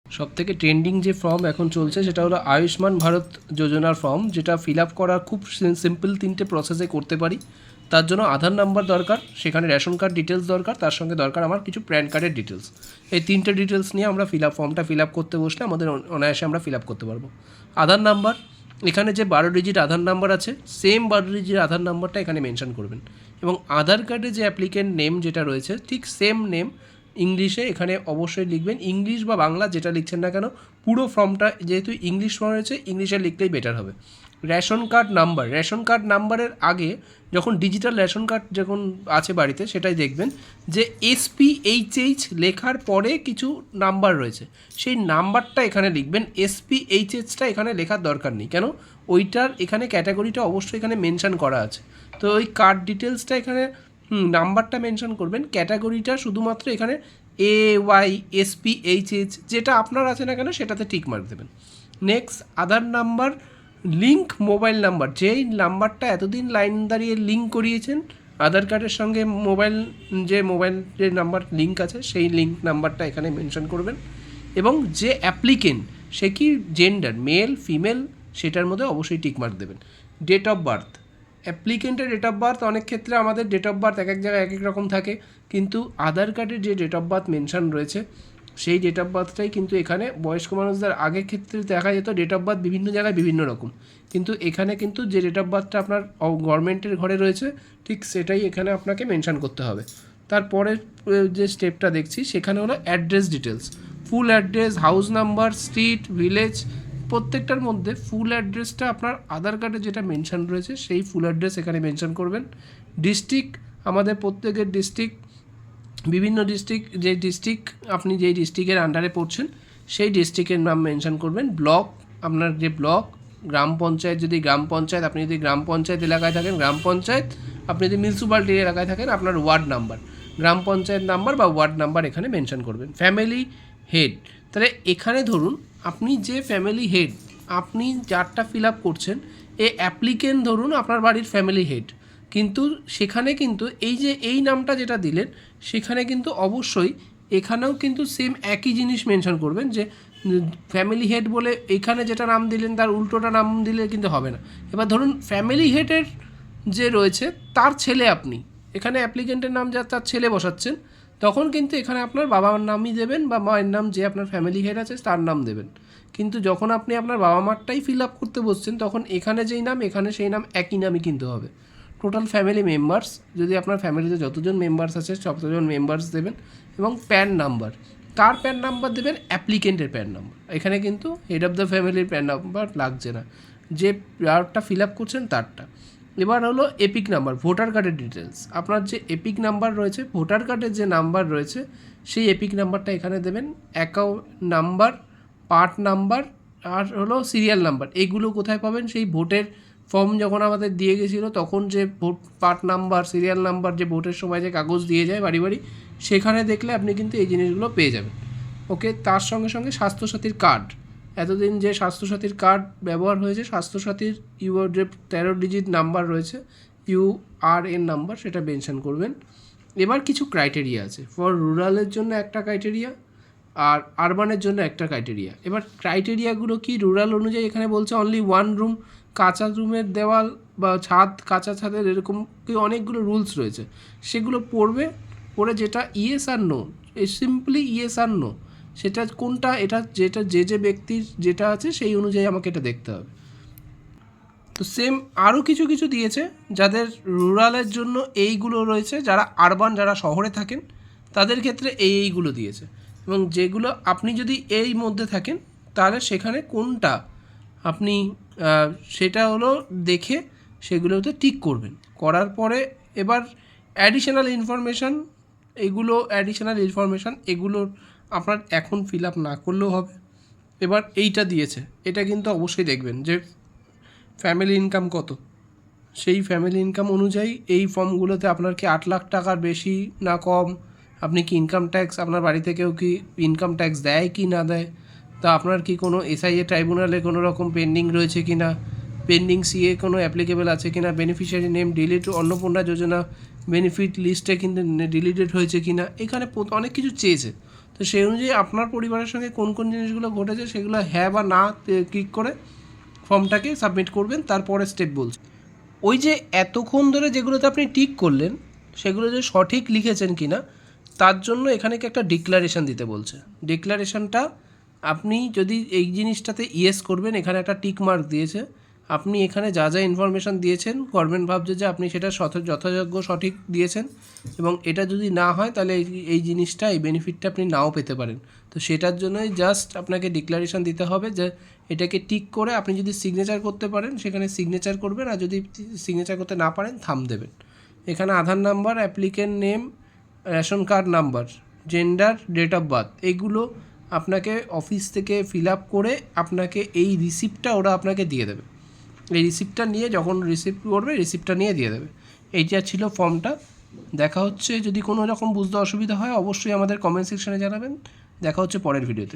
সবথেকে ট্রেন্ডিং যে ফর্ম এখন চলছে সেটা হলো আয়ুষ্মান ভারত যোজনার ফর্ম, যেটা ফিল আপ করা খুব সিম্পল, 3টে প্রসেসে করতে পারি। তার জন্য আধার নাম্বার দরকার, সেখানে রেশন কার্ড ডিটেলস দরকার, তার সঙ্গে দরকার আমার কিছু প্যান কার্ডের ডিটেলস। এই 3টে ডিটেলস নিয়ে আমরা ফর্মটা ফিল আপ করতে বসলে আমাদের অনায়াসে আমরা ফিল আপ করতে পারবো। আধার নাম্বার, এখানে যে 12 ডিজিট আধার নাম্বার আছে, সেম 12 ডিজিট আধার নাম্বারটা এখানে মেনশন করবেন। এবং আধার কার্ডে যে অ্যাপ্লিকেন্ট নেম যেটা রয়েছে, ঠিক সেম নেম ইংলিশে এখানে অবশ্যই লিখবেন। ইংলিশ বা বাংলা যেটা লিখছেন না কেন, পুরো ফর্মটা যেহেতু ইংলিশ ফর্ম রয়েছে, ইংলিশে লিখলেই বেটার হবে। রেশন কার্ড নাম্বারের আগে যখন ডিজিটাল রেশন কার্ড যখন আছে বাড়িতে, সেটাই দেখবেন যে SPHH লেখার পরে কিছু নাম্বার রয়েছে, সেই নাম্বারটা এখানে লিখবেন। SPHHটা এখানে লেখার দরকার নেই, কেন ওইটার এখানে ক্যাটাগরিটা অবশ্যই এখানে মেনশন করা আছে। তো ওই কার্ড ডিটেলসটা এখানে নাম্বারটা মেনশন করবেন, ক্যাটাগরিটা শুধুমাত্র এখানে AYSPHH যেটা আপনার আছে না কেন সেটাতে টিক মার্ক দেবেন। নেক্সট, আধার নাম্বার লিঙ্ক মোবাইল নাম্বার, যেই নাম্বারটা এতদিন লাইন দাঁড়িয়ে লিঙ্ক করিয়েছেন আধার কার্ডের সঙ্গে, মোবাইলের নাম্বার লিঙ্ক আছে, সেই লিঙ্ক নাম্বারটা এখানে মেনশন করবেন। এবং যে অ্যাপ্লিকেন্ট, সে কি জেন্ডার, মেল ফিমেল, সেটার মধ্যে অবশ্যই টিক মার্ক দেবেন। ডেট অফ বার্থ, অ্যাপ্লিকেন্টের ডেট অফ বার্থ অনেক ক্ষেত্রে আমাদের ডেট অফ বার্থ এক এক জায়গায় এক এক রকম থাকে, কিন্তু আধার কার্ডের যে ডেট অফ বার্থ মেনশন রয়েছে সেই ডেট অফ বার্থটাই কিন্তু এখানে বয়স্ক মানুষদের আগের ক্ষেত্রে দেখা যেত ডেট অফ বার্থ বিভিন্ন জায়গায় বিভিন্ন রকম, কিন্তু এখানে কিন্তু যে ডেট অফ বার্থটা আপনার গভর্নমেন্টের ঘরে রয়েছে ঠিক সেটাই এখানে আপনাকে মেনশন করতে হবে। তারপরে যে স্টেপটা দেখছি সেখানে হলো address details, full address, house number, street, village, প্রত্যেকটার মধ্যে ফুল অ্যাড্রেসটা আপনার আধার কার্ডে যেটা মেনশন রয়েছে সেই ফুল অ্যাড্রেস এখানে মেনশন করবেন। ডিস্ট্রিক্ট, আমাদের প্রত্যেকের ডিস্ট্রিক্ট, বিভিন্ন ডিস্ট্রিক্ট, যে ডিস্ট্রিক্ট আপনি যেই ডিস্ট্রিক্টের আন্ডারে পড়ছেন সেই ডিস্ট্রিক্টের নাম মেনশন করবেন। ব্লক, আপনার যে ব্লক, গ্রাম পঞ্চায়েত, যদি গ্রাম পঞ্চায়েত, আপনি যদি গ্রাম পঞ্চায়েত এলাকায় থাকেন গ্রাম পঞ্চায়েত, আপনি যদি মিউনিসিপ্যালিটি এলাকায় থাকেন আপনার ওয়ার্ড নাম্বার, গ্রাম পঞ্চায়েত নাম্বার বা ওয়ার্ড নাম্বার এখানে মেনশন করবেন। ফ্যামিলি হেড, তাহলে এখানে ধরুন আপনি যে ফ্যামিলি হেড, আপনি যারটা ফিল আপ করছেন, এ অ্যাপ্লিকেন্ট ধরুন আপনার বাড়ির ফ্যামিলি হেড, কিন্তু সেখানে কিন্তু এই যে এই নামটা যেটা দিলেন সেখানে কিন্তু অবশ্যই এখানেও কিন্তু সেম একই জিনিস মেনশন করবেন, যে ফ্যামিলি হেড বলে এখানে যেটা নাম দিলেন তার উল্টোটা নাম দিলে কিন্তু হবে না। এবার ধরুন ফ্যামিলি হেডের যে রয়েছে তার ছেলে, আপনি এখানে অ্যাপ্লিকেন্টের নাম যা তার ছেলে বসাচ্ছেন, তখন কিন্তু এখানে আপনার বাবার নামই দেবেন বা মায়ের নাম, যে আপনার ফ্যামিলি হেড আছে তার নাম দেবেন। কিন্তু যখন আপনি আপনার বাবা মারটাই ফিল আপ করতে বসছেন, তখন এখানে যেই নাম এখানে সেই নাম একই নামই কিন্তু হবে। টোটাল ফ্যামিলি মেম্বার্স, যদি আপনার ফ্যামিলিতে যতজন মেম্বার্স আছে ততজন মেম্বার্স দেবেন। এবং প্যান নাম্বার, কার প্যান নাম্বার দেবেন, অ্যাপ্লিকেন্টের প্যান নাম্বার, এখানে কিন্তু হেড অফ দ্য ফ্যামিলির প্যান নাম্বার লাগছে না, যে যারটা ফিল আপ করছেন তারটা। এবার হলো এপিক নাম্বার, ভোটার কার্ডের ডিটেলস, আপনার যে এপিক নাম্বার রয়েছে, ভোটার কার্ডের যে নাম্বার রয়েছে সেই এপিক নাম্বারটা এখানে দেবেন। অ্যাকাউন্ট নাম্বার, পার্ট নাম্বার, আর হলো সিরিয়াল নাম্বার, এইগুলো কোথায় পাবেন, সেই ভোটের ফর্ম যখন আমাদের দিয়ে গেছিলো তখন যে vote part number, serial number, যে ভোটের সময় যে কাগজ দিয়ে যায় বাড়ি বাড়ি, সেখানে দেখলে আপনি কিন্তু এই জিনিসগুলো পেয়ে যাবেন। ওকে, তার সঙ্গে সঙ্গে স্বাস্থ্যসাথীর কার্ড, এতদিন যে স্বাস্থ্যসাথীর কার্ড ব্যবহার হয়েছে, স্বাস্থ্যসাথীর যে 13 ডিজিট নাম্বার রয়েছে, URN নাম্বার, সেটা মেনশন করবেন। এবার কিছু ক্রাইটেরিয়া আছে, ফর রুরালের জন্য একটা ক্রাইটেরিয়া আর আরবানের জন্য একটা ক্রাইটেরিয়া। এবার ক্রাইটেরিয়াগুলো কি, রুরাল অনুযায়ী এখানে বলছে অনলি 1 রুম, কাঁচা রুমের দেওয়াল বা ছাদ, কাঁচা ছাদের, এরকম অনেকগুলো রুলস রয়েছে, সেগুলো পড়ে যেটা ইয়েস আর নো, এই সিম্পলি ইয়েস আর নো, সেটা কোনটা, এটা যেটা যে ব্যক্তির যেটা আছে সেই অনুযায়ী আমাকে এটা দেখতে হবে। তো সেম আরও কিছু কিছু দিয়েছে, যাদের রুরালের জন্য এইগুলো রয়েছে, যারা আরবান, যারা শহরে থাকেন তাদের ক্ষেত্রে এইগুলো দিয়েছে। এবং যেগুলো আপনি যদি এই মধ্যে থাকেন তাহলে সেখানে কোনটা আপনি সেটা হলো দেখে সেগুলোতে টিক করবেন। করার পরে এবার অ্যাডিশনাল ইনফরমেশান, এগুলোর আপনার এখন ফিল আপ না করলেও হবে। এবার এইটা দিয়েছে, এটা কিন্তু অবশ্যই দেখবেন যে ফ্যামিলি ইনকাম কত, সেই ফ্যামিলি ইনকাম অনুযায়ী এই ফর্মগুলোতে আপনার কি 8 লাখ টাকার বেশি না কম, আপনি কি ইনকাম ট্যাক্স, আপনার বাড়ি থেকেও কি ইনকাম ট্যাক্স দেয় কি না দেয়, তা আপনার কি কোনো SIA ট্রাইব্যুনালে কোনো রকম পেন্ডিং রয়েছে কি না, পেন্ডিং CA কোনো অ্যাপ্লিকেবল আছে কি না, বেনিফিশিয়ারি নেম ডিলিট, অন্নপূর্ণা যোজনা বেনিফিট লিস্টে কিন্তু ডিলিটেড হয়েছে কি না, এখানে অনেক কিছু চেয়েছে। তো সেই অনুযায়ী আপনার পরিবারের সঙ্গে কোন কোন জিনিসগুলো ঘটেছে সেগুলো হ্যাঁ বা না ক্লিক করে ফর্মটাকে সাবমিট করবেন। তারপরে স্টেপ বলছি, ওই যে এতক্ষণ ধরে যেগুলোতে আপনি টিক করলেন সেগুলো যে সঠিক লিখেছেন কি না তার জন্য এখানে কি একটা ডিক্লারেশান দিতে বলছে। ডিক্লারেশানটা আপনি যদি এই জিনিসটাতে ইয়েস করবেন, এখানে একটা টিক মার্ক দিয়েছে, আপনি এখানে যা যা ইনফরমেশান দিয়েছেন গভর্নমেন্ট ভাবছে যে আপনি সেটা যথাযোগ্য সঠিক দিয়েছেন, এবং এটা যদি না হয় তাহলে এই জিনিসটা, এই বেনিফিটটা আপনি নাও পেতে পারেন। তো সেটার জন্যই জাস্ট আপনাকে ডিক্লারেশান দিতে হবে যে এটাকে টিক করে আপনি যদি সিগনেচার করতে পারেন সেখানে সিগনেচার করবেন, আর যদি সিগনেচার করতে না পারেন থাম দেবেন। এখানে Aadhaar number, applicant name, ration card number, gender, date of birth, এগুলো আপনাকে অফিস থেকে ফিল আপ করে আপনাকে এই রিসিপ্টটা ওরা আপনাকে দিয়ে দেবে। এই রিসিপ্টটা নিয়ে যখন রিসিপ্ট করবে রিসিপ্টটা নিয়ে দিয়ে দেবে। এইটা ছিল ফর্মটা। দেখা হচ্ছে, যদি কোনো রকম বুঝতে অসুবিধা হয় অবশ্যই আমাদের কমেন্ট সেকশনে জানাবেন। দেখা হচ্ছে পরের ভিডিওতে।